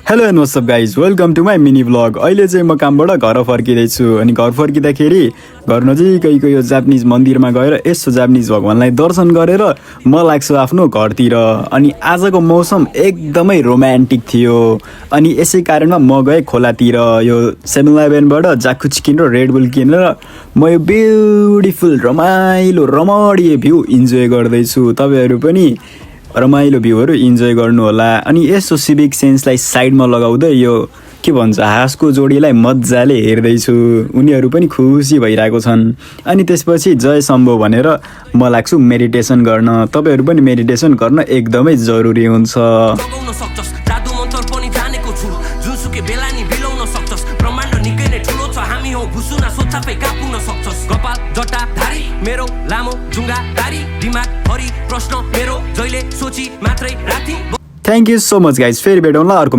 Hello and what's up guys welcome to my mini vlog. अहिले चाहिँ म कामबाट घर फर्किँदैछु अनि घर फर्किँदाखेरि घर नजिकैको यो जापानिज मन्दिरमा गएर यसो जापानिज भगवान्लाई दर्शन गरेर म लाग्छु आफ्नो घरतिर। अनि आजको मौसम एकदमै रोमान्टिक थियो अनि यसै कारणमा म गएँ खोलातिर यो 7-Elevenबाट जाकु चिकन र रेड बुल किनेर म यो ब्युटिफुल रमाइलो भ्यू इन्जोय गर्दैछु। तपाईँहरू पनि रमाइलो भ्यूहरू इन्जोय गर्नु होला। अनि यसो सिभिक सेन्सलाई साइडमा लगाउँदै यो के भन्छ हाँसको जोडीलाई मजाले हेर्दैछु, उनीहरू पनि खुसी भइरहेको छन्। अनि त्यसपछि जय शम्भो भनेर म लाग्छु मेडिटेसन गर्न। तपाईँहरू पनि मेडिटेसन गर्न एकदमै जरुरी हुन्छ। मेरो लामो जुङ्गा दारी दिमाग भरि प्रश्न मेरो जहिले सोची मात्रै राति। Thank you so much guys. फेरि भेटौँला अर्को